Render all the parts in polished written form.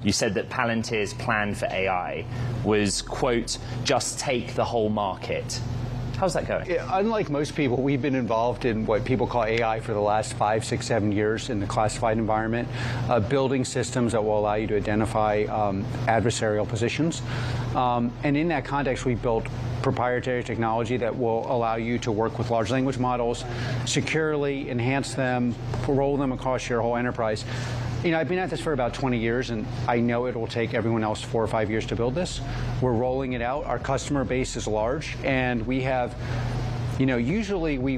You said that Palantir's plan for AI was, quote, just take the whole market. How's that going? Unlike most people, we've been involved in what people call AI for the last 5, 6, 7 years in the classified environment, building systems that will allow you to identify adversarial positions. And in that context, we built proprietary technology that will allow you to work with large language models, securely enhance them, roll them across your whole enterprise. You know, I've been at this for about 20 years, and I know it will take everyone else 4 or 5 years to build this. We're rolling it out. Our customer base is large, and we have, you know, usually we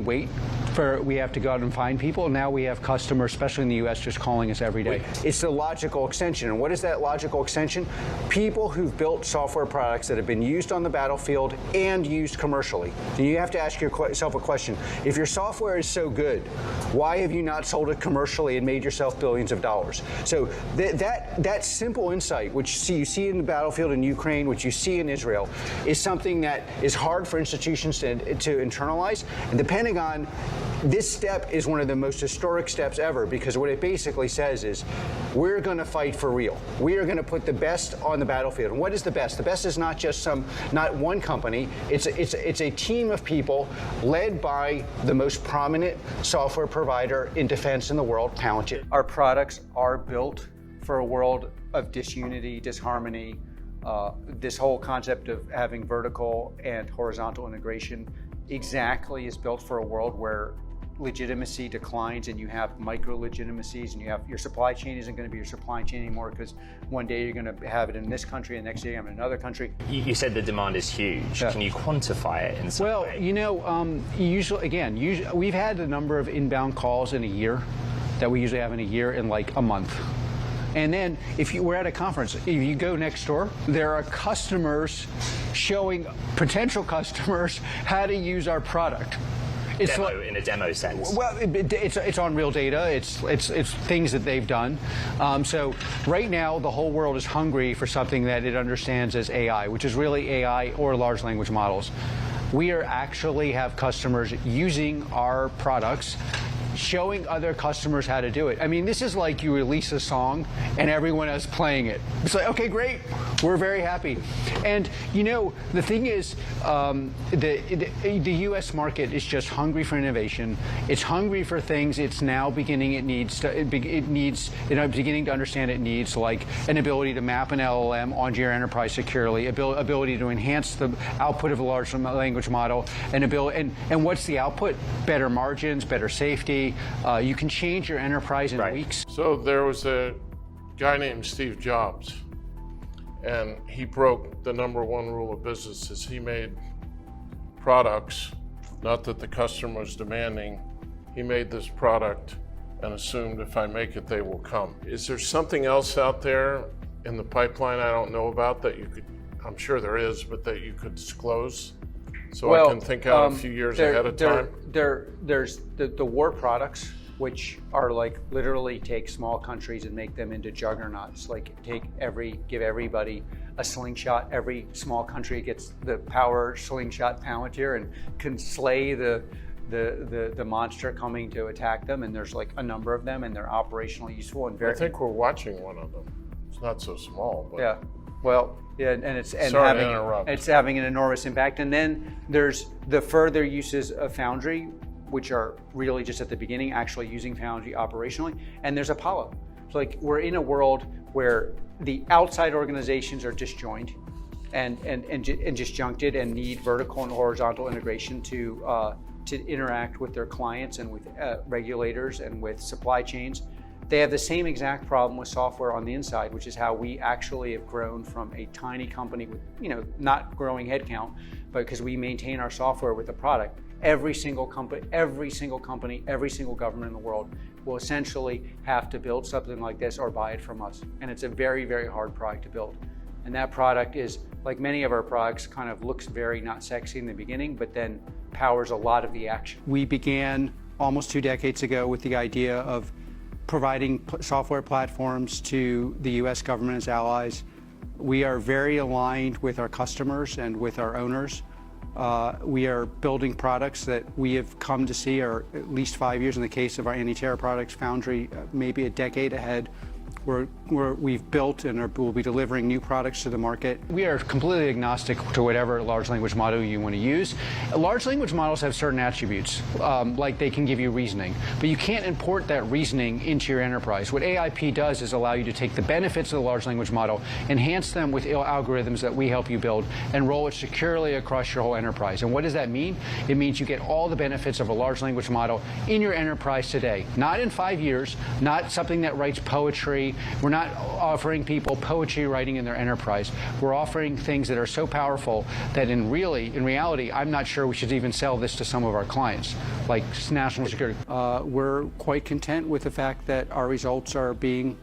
have to go out and find people. Now we have customers, especially in the US, just calling us every day. It's the logical extension. And what is that logical extension? People who've built software products that have been used on the battlefield and used commercially. And you have to ask yourself a question. If your software is so good, why have you not sold it commercially and made yourself billions of dollars? So that simple insight, which you see in the battlefield in Ukraine, which you see in Israel, is something that is hard for institutions to internalize. And the Pentagon, this step is one of the most historic steps ever, because what it basically says is, we're going to fight for real. We are going to put the best on the battlefield. And what is the best? The best is not just not one company. It's a team of people led by the most prominent software provider in defense in the world, Palantir. Our products are built for a world of disunity, disharmony. This whole concept of having vertical and horizontal integration exactly is built for a world where legitimacy declines and you have micro legitimacies, and your supply chain isn't going to be your supply chain anymore, because one day you're going to have it in this country and the next day you have it in another country. You said the demand is huge. Yeah. Can you quantify it in some way? Well, you know, usually we've had a number of inbound calls in a year that we usually have in a year in like a month. And then if we're at a conference, if you go next door, there are customers showing potential customers how to use our product. It's in a demo sense. Well, it's on real data. It's things that they've done. So right now, the whole world is hungry for something that it understands as AI, which is really AI or large language models. We actually have customers using our products, showing other customers how to do it. I mean, this is like you release a song and everyone else playing it. It's like, okay, great, we're very happy. And you know, the thing is, the U.S. market is just hungry for innovation. It's hungry for things. It's now beginning. Beginning to understand it needs, like an ability to map an LLM onto your enterprise securely, ability to enhance the output of a large language model, and what's the output? Better margins, better safety. You can change your enterprise in weeks. So there was a guy named Steve Jobs, and he broke the #1 rule of business is he made products, not that the customer was demanding. He made this product and assumed if I make it, they will come. Is there something else out there in the pipeline I don't know about that you could, I'm sure there is, but that you could disclose? So I can think out a few years ahead of time? There's the war products, which are like literally take small countries and make them into juggernauts. Like give everybody a slingshot. Every small country gets the power slingshot Palantir and can slay the monster coming to attack them. And there's like a number of them, and they're operationally useful and very. I think we're watching one of them. It's not so small, but yeah. Well, yeah, and it's having an enormous impact. And then there's the further uses of Foundry, which are really just at the beginning, actually using Foundry operationally. And there's Apollo. So like we're in a world where the outside organizations are disjoined and disjuncted and need vertical and horizontal integration to interact with their clients and with regulators and with supply chains. They have the same exact problem with software on the inside, which is how we actually have grown from a tiny company with, not growing headcount, but because we maintain our software with the product. Every single company, every single government in the world will essentially have to build something like this or buy it from us. And it's a very, very hard product to build. And that product is, like many of our products, kind of looks very not sexy in the beginning, but then powers a lot of the action. We began almost 2 decades ago with the idea of providing software platforms to the U.S. government as allies. We are very aligned with our customers and with our owners. We are building products that we have come to see are at least 5 years, in the case of our anti-terror products, Foundry, maybe a decade ahead We've built and will be delivering new products to the market. We are completely agnostic to whatever large language model you want to use. Large language models have certain attributes, like they can give you reasoning, but you can't import that reasoning into your enterprise. What AIP does is allow you to take the benefits of the large language model, enhance them with algorithms that we help you build, and roll it securely across your whole enterprise. And what does that mean? It means you get all the benefits of a large language model in your enterprise today. Not in 5 years, not something that writes poetry. We're not offering people poetry writing in their enterprise. We're offering things that are so powerful that in reality, I'm not sure we should even sell this to some of our clients, like national security. We're quite content with the fact that our results are being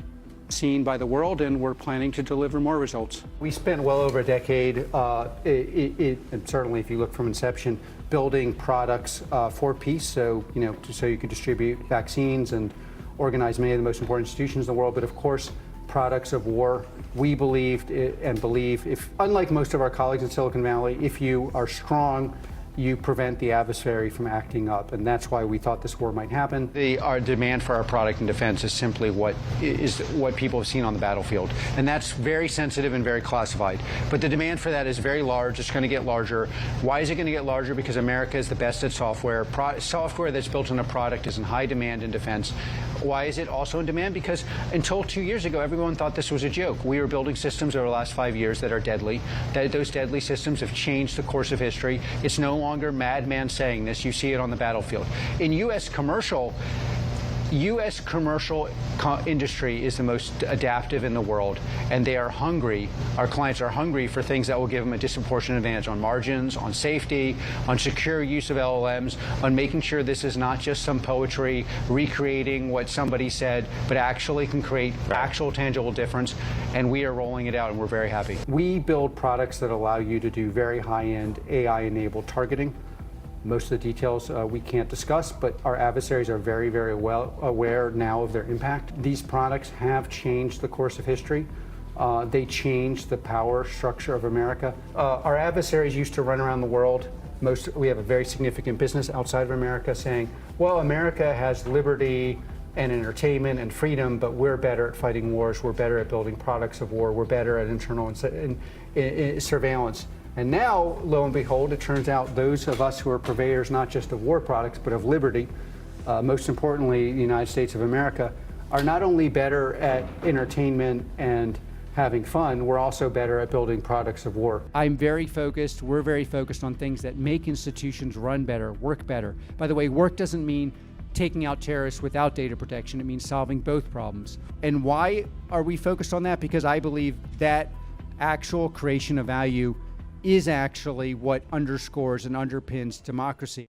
seen by the world, and we're planning to deliver more results. We spent well over a decade, and certainly if you look from inception, building products for peace, so you could distribute vaccines and organize many of the most important institutions in the world, but of course, products of war. We believed and believe, unlike most of our colleagues in Silicon Valley, if you are strong, you prevent the adversary from acting up, and that's why we thought this war might happen. Our demand for our product and defense is simply what people have seen on the battlefield, and that's very sensitive and very classified. But the demand for that is very large. It's going to get larger. Why is it going to get larger? Because America is the best at software. Software that's built in a product is in high demand in defense. Why is it also in demand? Because until 2 years ago, everyone thought this was a joke. We were building systems over the last 5 years that are deadly. Those deadly systems have changed the course of history. It's no longer madman saying this. You see it on the battlefield. In U.S. commercial industry is the most adaptive in the world, and they are hungry. Our clients are hungry for things that will give them a disproportionate advantage on margins, on safety, on secure use of LLMs, on making sure this is not just some poetry recreating what somebody said, but actually can create actual tangible difference, and we are rolling it out, and we're very happy. We build products that allow you to do very high-end AI-enabled targeting. Most of the details we can't discuss, but our adversaries are very, very well aware now of their impact. These products have changed the course of history. They changed the power structure of America. Our adversaries used to run around the world. We have a very significant business outside of America saying, well, America has liberty and entertainment and freedom, but we're better at fighting wars. We're better at building products of war. We're better at internal surveillance. And now, lo and behold, it turns out those of us who are purveyors not just of war products, but of liberty, most importantly, the United States of America, are not only better at entertainment and having fun, we're also better at building products of war. We're very focused on things that make institutions run better, work better. By the way, work doesn't mean taking out terrorists without data protection. It means solving both problems. And why are we focused on that? Because I believe that actual creation of value is actually what underscores and underpins democracy.